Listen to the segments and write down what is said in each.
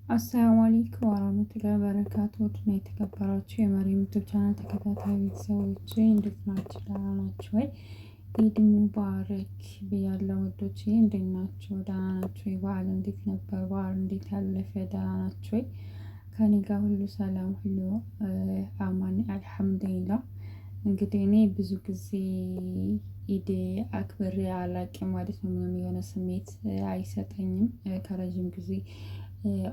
አሰላሙ አለይኩም ወራህመቱላሂ ወበረካቱ። ውድና የተከበራችሁ የመሪም ዩቲዩብ ቻናል ተከታታይ ቤተሰቦች እንዴት ናችሁ? ደህና ናችሁ ወይ? ኢድ ሙባረክ ብያለሁ ውዶቼ። እንዴት ናችሁ? ደህና ናችሁ ወይ? በዓል እንዴት ነበር? በዓል እንዴት ያለፈ? ደህና ናችሁ ወይ? ከኔ ጋር ሁሉ ሰላም፣ ሁሉ አማን አልሐምዱሊላህ። እንግዲህ እኔ ብዙ ጊዜ ኢድ አክብሬ አላቅም ማለት ነው። ምንም የሆነ ስሜት አይሰጠኝም። ከረዥም ጊዜ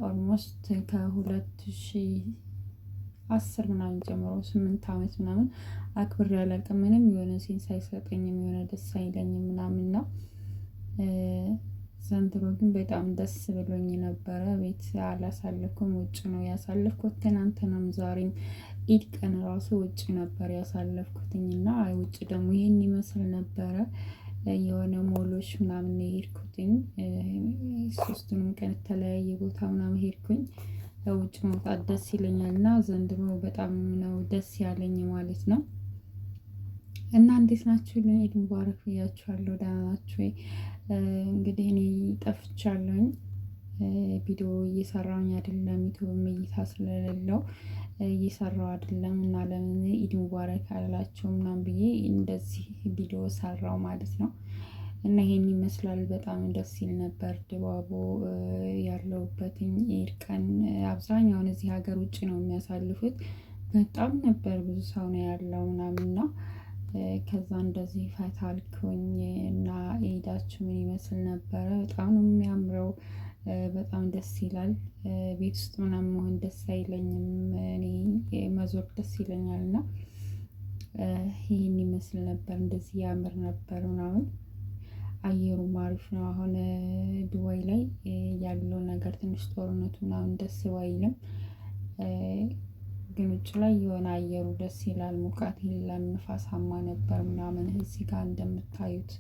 ኦልሞስት ከ2010 ምናምን ጀምሮ 8 ዓመት ምናምን አክብሬ አላውቅም። ምንም የሆነ ሴንስ አይሰጠኝም፣ የሆነ ደስ አይለኝም ምናምን ነው። ዘንድሮ ግን በጣም ደስ ብሎኝ ነበረ። ቤት አላሳለፍኩም፣ ውጭ ነው ያሳለፍኩት። ትናንትናም ዛሬም ኢድ ቀን ራሱ ውጭ ነበር ያሳለፍኩትኝ እና ውጭ ደግሞ ይሄን ይመስል ነበረ። የሆነ ሞሎች ምናምን የሄድኩትኝ 3ቱንም ቀን የተለያየ ቦታ ምናምን ሄድኩኝ። ውጭ መውጣት ደስ ይለኛል እና ዘንድሮ በጣም ነው ደስ ያለኝ ማለት ነው። እና እንዴት ናችሁ? ኢድ ሙባረክ ብያችኋለሁ። ደህና ናችሁ ወይ? እንግዲህ እኔ ጠፍቻለሁኝ። ቪዲዮ እየሰራሁኝ አይደለም፣ ዩቲዩብም እይታ ስለሌለው እየሰራሁ አይደለም እና ለምን ኢድ ሙባረክ አላቸው ምናምን ብዬ እንደዚህ ቪዲዮ ሰራው ማለት ነው። እና ይሄን ይመስላል። በጣም ደስ ይል ነበር ድባቡ። ያለሁበትኝ ኢድ ቀን አብዛኛውን እዚህ ሀገር ውጭ ነው የሚያሳልፉት። በጣም ነበር ብዙ ሰው ነው ያለው ምናምን ነው። ከዛ እንደዚህ ፈታ አልኩኝ እና ኢዳችሁ ምን ይመስል ነበረ? በጣም ነው የሚያምረው። በጣም ደስ ይላል። ቤት ውስጥ ምናምን መሆን ደስ አይለኝም። እኔ መዞር ደስ ይለኛል እና ይሄን ይመስል ነበር። እንደዚህ ያምር ነበር ምናምን። አየሩም አሪፍ ነው። አሁን ዱባይ ላይ ያለው ነገር ትንሽ ጦርነቱ ምናምን ደስ ባይልም ግን ውጭ ላይ የሆነ አየሩ ደስ ይላል። ሙቀት የለም፣ ንፋሳማ ነበር ምናምን። እዚህ ጋር እንደምታዩት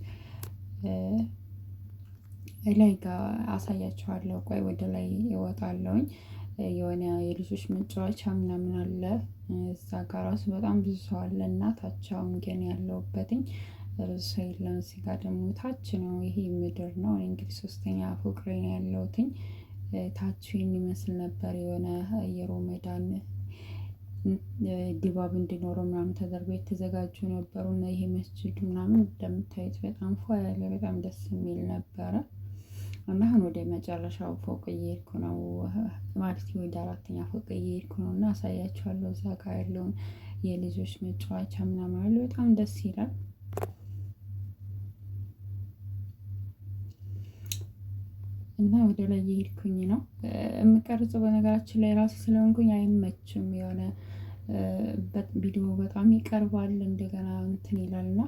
ላይ ጋር አሳያችኋለሁ። ቆይ ወደ ላይ እወጣለሁኝ። የሆነ የልጆች መጫወቻ ምናምን አለ እዛ ጋር ራሱ በጣም ብዙ ሰው አለ እና ታች አሁን ግን ያለሁበትኝ ብዙ ሰው የለም። እዚህ ጋር ደግሞ ታች ነው፣ ይሄ ምድር ነው። እኔ እንግዲህ 3ኛ ፎቅ ላይ ነው ያለሁትኝ። ታች የሚመስል ነበር። የሆነ የሮመዳን ድባብ እንዲኖረው ምናምን ተደርጎ የተዘጋጁ ነበሩ እና ይሄ መስጂድ ምናምን እንደምታዩት በጣም ፏ ያለ በጣም ደስ የሚል ነበረ። እና አሁን ወደ መጨረሻው ፎቅ እየሄድኩ ነው ማለት ወደ 4ኛ ፎቅ እየሄድኩ ነው እና አሳያችኋለሁ። እዛ ጋር ያለውን የልጆች መጫወቻ ምናምን አለ። በጣም ደስ ይላል። እና ወደ ላይ እየሄድኩኝ ነው የምቀርጸው። በነገራችን ላይ ራሴ ስለሆንኩኝ አይመችም። የሆነ ቪዲዮ በጣም ይቀርባል፣ እንደገና እንትን ይላል እና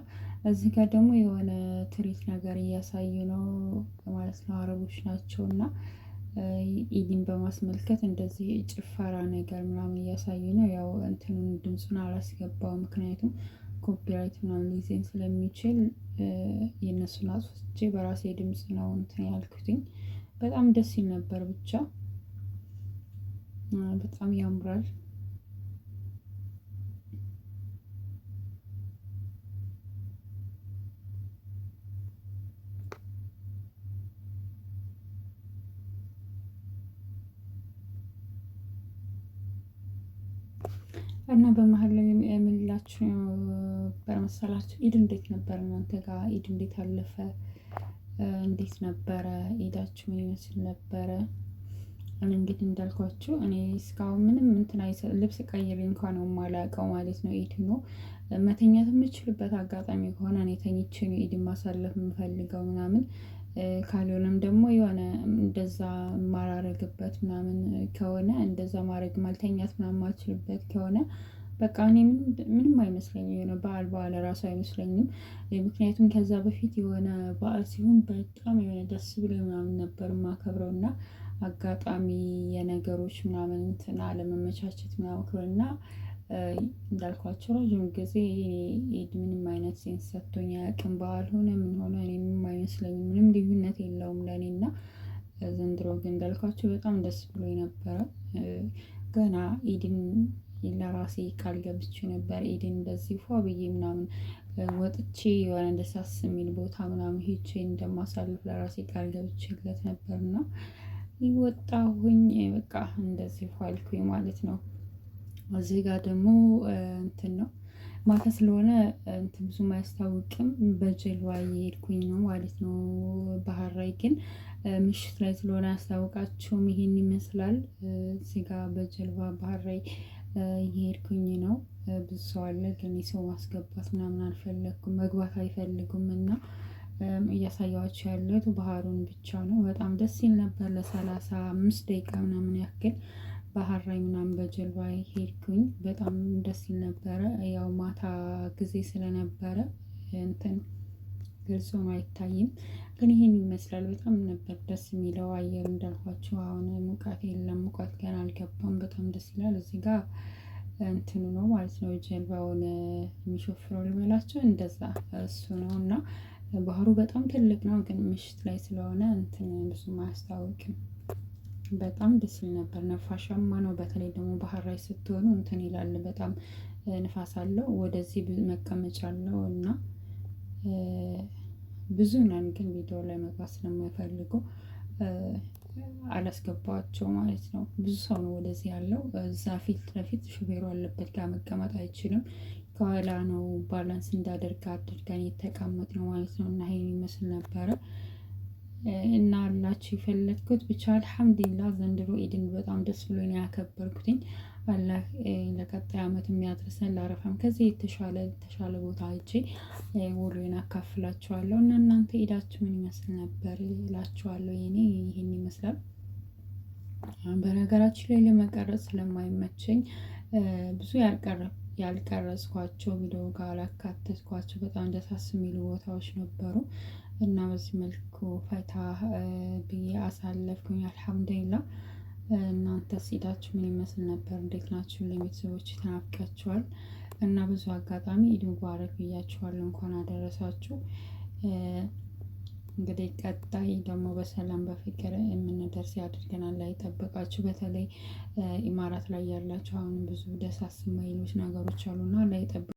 እዚህ ጋር ደግሞ የሆነ ትርኢት ነገር እያሳዩ ነው ማለት ነው። አረቦች ናቸው እና ኢድን በማስመልከት እንደዚህ ጭፈራ ነገር ምናምን እያሳዩ ነው። ያው እንትኑን ድምፁን አላስገባው፣ ምክንያቱም ኮፒራይት ምናምን ሊይዘኝ ስለሚችል የእነሱን አጥፍቼ በራሴ ድምፅ ነው እንትን ያልኩትኝ። በጣም ደስ ይል ነበር። ብቻ በጣም ያምራል። እና በመሃል ላይ የምንላችሁ በመሰላችሁ ኢድ እንዴት ነበር? እናንተ ጋር ኢድ እንዴት አለፈ? እንዴት ነበረ? ኢዳችሁ ምን ይመስል ነበረ? እኔ እንግዲህ እንዳልኳችሁ እኔ እስካሁን ምንም እንትን ልብስ ቀይሬ እንኳን ነው የማላውቀው ማለት ነው። ኢድ ነው መተኛት የምችልበት አጋጣሚ ከሆነ እኔ ተኝቼ ነው ኢድ ማሳለፍ የምፈልገው ምናምን። ካልሆነም ደግሞ የሆነ እንደዛ ማላረግበት ምናምን ከሆነ እንደዛ ማድረግ ማልተኛት ምናምን ማልችልበት ከሆነ በቃ እኔ ምንም አይመስለኝም። የሆነ በዓል ራሱ አይመስለኝም። ምክንያቱም ከዛ በፊት የሆነ በዓል ሲሆን በጣም የሆነ ደስ ብሎ ምናምን ነበር የማከብረው እና አጋጣሚ የነገሮች ምናምን እንትን አለመመቻቸት ምናምን እና እንዳልኳቸው ረዥም ጊዜ ኢድ ምንም አይነት ሴንስ ሰጥቶኝ አያውቅም። በዓል ሆነ ምን ሆነ እኔ ምንም አይመስለኝም። ምንም ልዩነት የለውም ለእኔ እና ዘንድሮ ግን እንዳልኳቸው በጣም ደስ ብሎኝ ነበረ። ገና ኢድን ለራሴ ቃል ገብቼ ነበር። ኢድን እንደዚህ ፏ ብዬ ምናምን ወጥቼ የሆነ ደሳስ የሚል ቦታ ምናምን ሄጄ እንደማሳልፍ ለራሴ ቃል ገብቼለት ነበርና ወጣሁኝ። በቃ እንደዚህ ኋልኩኝ ማለት ነው። እዚህ ጋር ደግሞ እንትን ነው ማታ ስለሆነ እንትን ብዙም አያስታውቅም። በጀልባ እየሄድኩኝ ነው ማለት ነው። ባህር ላይ ግን ምሽት ላይ ስለሆነ አያስታውቃችሁም። ይሄን ይመስላል። እዚህ ጋር በጀልባ ባህር ላይ እየሄድኩኝ ነው። ብዙ ሰው አለ፣ ግን ሰው ማስገባት ምናምን አልፈለግኩም። መግባት አይፈልጉም እና እያሳየኋቸው ያለሁት ባህሩን ብቻ ነው። በጣም ደስ ይል ነበር። ለ35 ደቂቃ ምናምን ያክል ባህር ላይ ምናምን በጀልባ ሄድኩኝ። በጣም ደስ ይል ነበረ። ያው ማታ ጊዜ ስለነበረ እንትን ግልጽ ሆኖ አይታይም፣ ግን ይሄን ይመስላል። በጣም ነበር ደስ የሚለው አየር እንዳልኳቸው። አሁን ሙቀት የለም፣ ሙቀት ገና አልገባም። በጣም ደስ ይላል። እዚህ ጋር እንትኑ ነው ማለት ነው ጀልባውን የሚሾፍረው ልበላቸው እንደዛ እሱ ነው። እና ባህሩ በጣም ትልቅ ነው፣ ግን ምሽት ላይ ስለሆነ እንትን ብዙም አያስታውቅም። በጣም ደስ ይል ነበር። ነፋሻማ ነው። በተለይ ደግሞ ባህር ላይ ስትሆኑ እንትን ይላል፣ በጣም ንፋስ አለው። ወደዚህ መቀመጫ አለው እና ብዙ ነን፣ ግን ቪዲዮ ላይ መግባት ስለማይፈልጉ አላስገባቸው ማለት ነው። ብዙ ሰው ነው ወደዚህ ያለው። እዛ ፊት ለፊት ሹፌሩ አለበት ጋር መቀመጥ አይችልም። ከኋላ ነው ባላንስ እንዳደርግ አድርገን የተቀመጥ ነው ማለት ነው። እና ይሄን ይመስል ነበረ እና አላችሁ የፈለግኩት ብቻ አልሐምዱሊላህ። ዘንድሮ ኢድን በጣም ደስ ብሎ ነው ያከበርኩትኝ። አላህ ለቀጣይ ዓመት የሚያደርሰን ለአረፋም ከዚህ የተሻለ ቦታ አይቼ ውሎዬን አካፍላችኋለሁ። እና እናንተ ኢዳችሁ ምን ይመስል ነበር እላችኋለሁ። የኔ ይሄን ይመስላል። በነገራችን ላይ ለመቀረጽ ስለማይመቸኝ ብዙ ያልቀረጽኳቸው ቪዲዮ ጋር አላካተትኳቸው በጣም ደሳስ የሚሉ ቦታዎች ነበሩ እና በዚህ መልኩ ፈታ ብዬ አሳለፍኩኝ። አልሐምዱሊላህ። እናንተስ ኢዳችሁ ምን ይመስል ነበር? እንዴት ናችሁ? ለቤተሰቦች ተናፍቃችኋል እና ብዙ አጋጣሚ ኢድ ሙባረክ ብያችኋለሁ። እንኳን አደረሳችሁ። እንግዲህ ቀጣይ ደግሞ በሰላም በፍቅር የምንደርስ ያድርገናል። ላይ ጠበቃችሁ። በተለይ ኢማራት ላይ ያላችሁ አሁን ብዙ ደሳስ የማይሉት ነገሮች አሉና ላይ